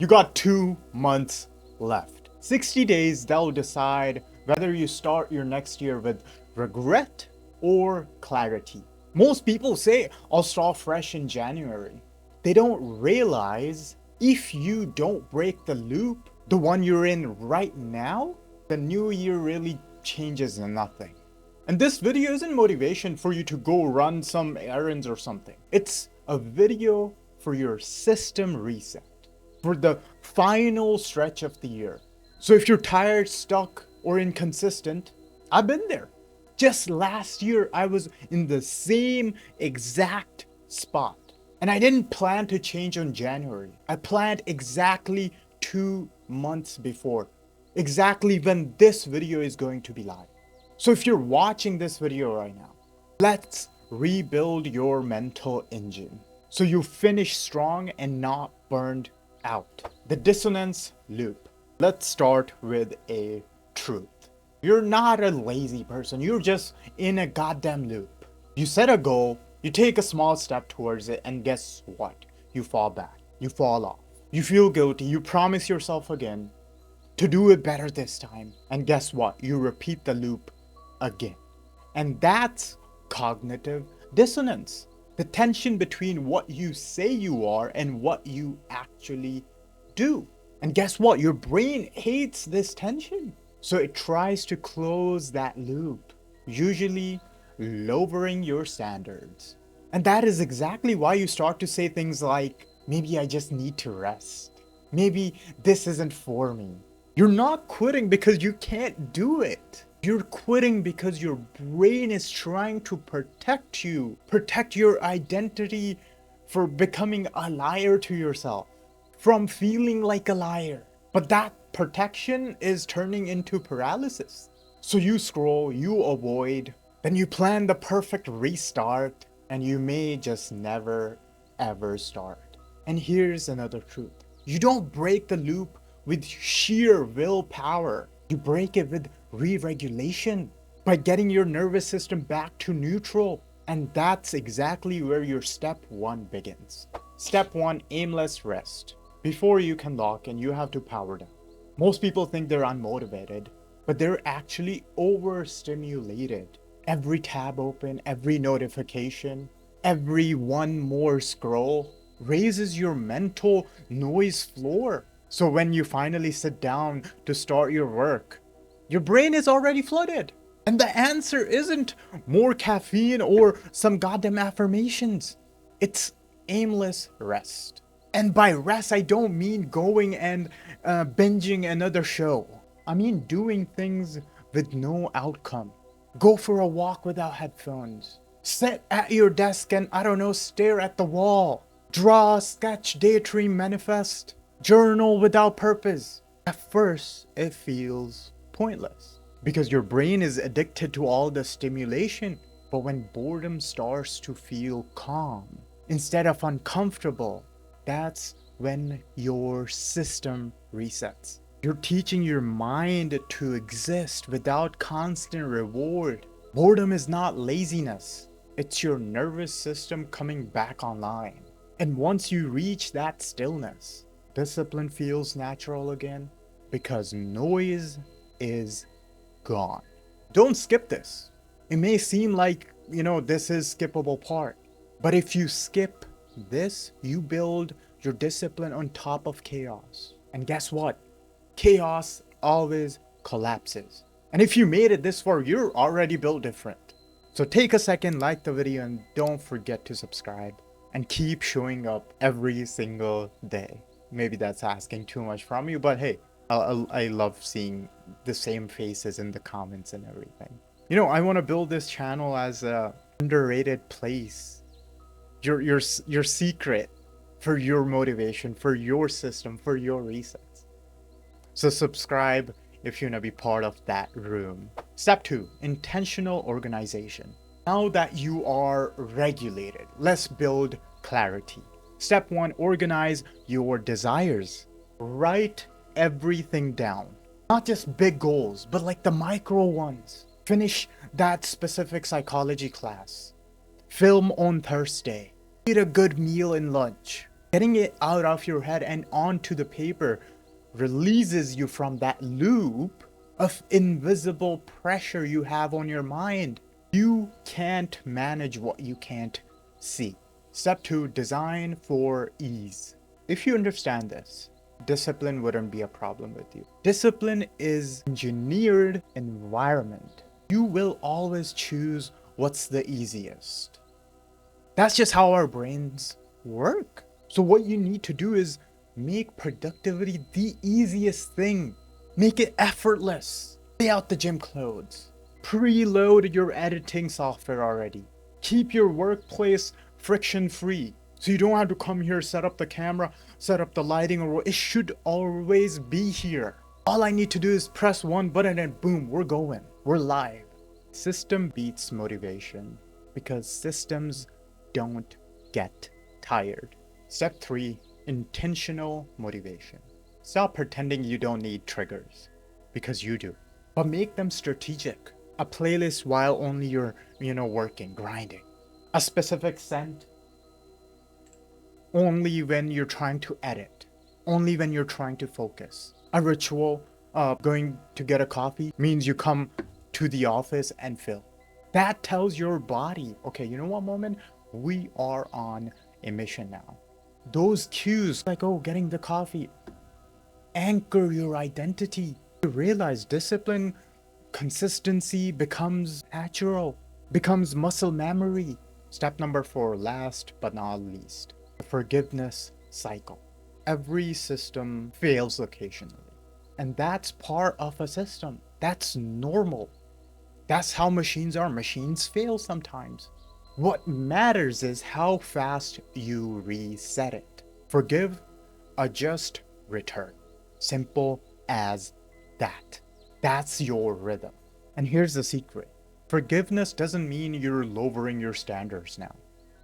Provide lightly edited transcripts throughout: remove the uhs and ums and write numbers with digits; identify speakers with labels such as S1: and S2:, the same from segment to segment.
S1: You got 2 months left. 60 days that'll decide whether you start your next year with regret or clarity. Most people say, I'll start fresh in January. They don't realize if you don't break the loop, the one you're in right now, the new year really changes nothing. And this video isn't motivation for you to go run some errands or something. It's a video for your system reset, for the final stretch of the year. So if you're tired, stuck, or inconsistent, I've been there. Just last year, I was in the same exact spot. And I didn't plan to change on January. I planned exactly 2 months before. Exactly when this video is going to be live. So if you're watching this video right now, let's rebuild your mental engine so you finish strong and not burned out. The dissonance loop. Let's start with a truth. You're not a lazy person. You're just in a goddamn loop. You set a goal, you take a small step towards it, and guess what? You fall back. You fall off. You feel guilty. You promise yourself again to do it better this time. And guess what? You repeat the loop again. And that's cognitive dissonance. The tension between what you say you are and what you actually do. And guess what? Your brain hates this tension. So it tries to close that loop, usually lowering your standards. And that is exactly why you start to say things like, maybe I just need to rest. Maybe this isn't for me. You're not quitting because you can't do it. You're quitting because your brain is trying to protect you, protect your identity for becoming a liar to yourself, from feeling like a liar. But that protection is turning into paralysis. So you scroll, you avoid, then you plan the perfect restart, and you may just never ever start. And here's another truth. You don't break the loop with sheer willpower. You break it with re-regulation, by getting your nervous system back to neutral. And that's exactly where your step 1 begins. Step 1, aimless rest. Before you can lock in, you have to power down. Most people think they're unmotivated, but they're actually overstimulated. Every tab open, every notification, every one more scroll raises your mental noise floor. So when you finally sit down to start your work, your brain is already flooded. And the answer isn't more caffeine or some goddamn affirmations. It's aimless rest. And by rest, I don't mean going and binging another show. I mean doing things with no outcome. Go for a walk without headphones. Sit at your desk and, I don't know, stare at the wall. Draw, sketch, daydream, manifest. Journal without purpose. At first, it feels pointless because your brain is addicted to all the stimulation. But when boredom starts to feel calm instead of uncomfortable, that's when your system resets. You're teaching your mind to exist without constant reward. Boredom is not laziness. It's your nervous system coming back online. And once you reach that stillness, discipline feels natural again because noise is gone. Don't skip this. It may seem like, this is skippable part. But if you skip this, you build your discipline on top of chaos. And guess what? Chaos always collapses. And if you made it this far, you're already built different. So take a second, like the video, and don't forget to subscribe. And keep showing up every single day. Maybe that's asking too much from you, but hey, I love seeing the same faces in the comments and everything. I want to build this channel as a underrated place. Your secret for your motivation, for your system, for your resets. So subscribe if you want to be part of that room. Step 2, intentional organization. Now that you are regulated, let's build clarity. Step 1, organize your desires. Write everything down. Not just big goals, but like the micro ones. Finish that specific psychology class. Film on Thursday. Eat a good meal in lunch. Getting it out of your head and onto the paper releases you from that loop of invisible pressure you have on your mind. You can't manage what you can't see. Step 2, design for ease. If you understand this, discipline wouldn't be a problem with you. Discipline is engineered environment. You will always choose what's the easiest. That's just how our brains work. So what you need to do is make productivity the easiest thing. Make it effortless. Lay out the gym clothes. Preload your editing software already. Keep your workplace friction free. So you don't have to come here, set up the camera, set up the lighting, or it should always be here. All I need to do is press one button and boom, we're going. We're live. System beats motivation because systems don't get tired. Step 3, intentional motivation. Stop pretending you don't need triggers, because you do. But make them strategic. A playlist while only you're, working, grinding. A specific scent only when you're trying to edit. Only when you're trying to focus. A ritual, going to get a coffee, means you come to the office and fill. That tells your body, okay, you know what, Moman? We are on a mission now. Those cues, like, getting the coffee, anchor your identity. You realize discipline, consistency becomes natural, becomes muscle memory. Step number 4, last but not least, the forgiveness cycle. Every system fails occasionally, and that's part of a system. That's normal. That's how machines are. Machines fail sometimes. What matters is how fast you reset it. Forgive, adjust, return. Simple as that. That's your rhythm. And here's the secret. Forgiveness doesn't mean you're lowering your standards now.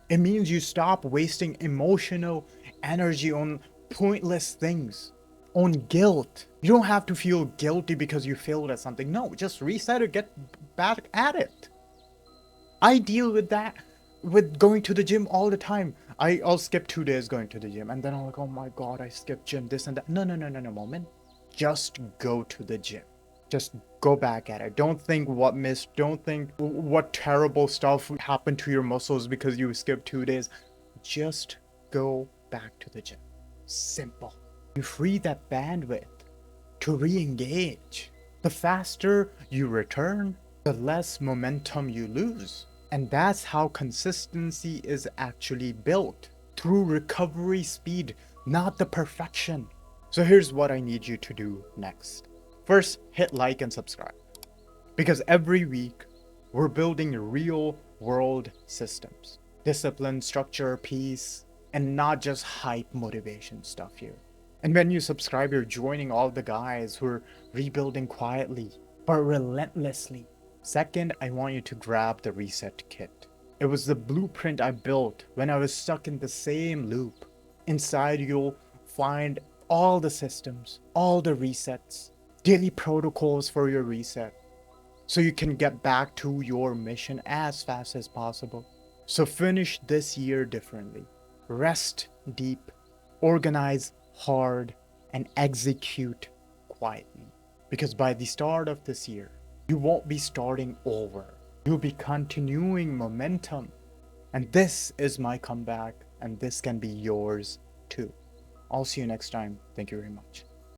S1: It means you stop wasting emotional energy on pointless things, on guilt. You don't have to feel guilty because you failed at something. No, just reset it, get back at it. I deal with that with going to the gym all the time. I'll skip 2 days going to the gym and then I'm like, oh my god, I skipped gym, this and that. No, Moman. Just go to the gym. Just go back at it. Don't think what missed. Don't think what terrible stuff happened to your muscles because you skipped 2 days. Just go back to the gym. Simple. You free that bandwidth to re-engage. The faster you return, the less momentum you lose. And that's how consistency is actually built. Through recovery speed, not the perfection. So here's what I need you to do next. First, hit like and subscribe. Because every week, we're building real world systems. Discipline, structure, peace, and not just hype motivation stuff here. And when you subscribe, you're joining all the guys who are rebuilding quietly, but relentlessly. Second, I want you to grab the reset kit. It was the blueprint I built when I was stuck in the same loop. Inside, you'll find all the systems, all the resets, daily protocols for your reset, so you can get back to your mission as fast as possible. So finish this year differently. Rest deep, organize hard, and execute quietly. Because by the start of this year, you won't be starting over. You'll be continuing momentum. And this is my comeback, and this can be yours too. I'll see you next time. Thank you very much.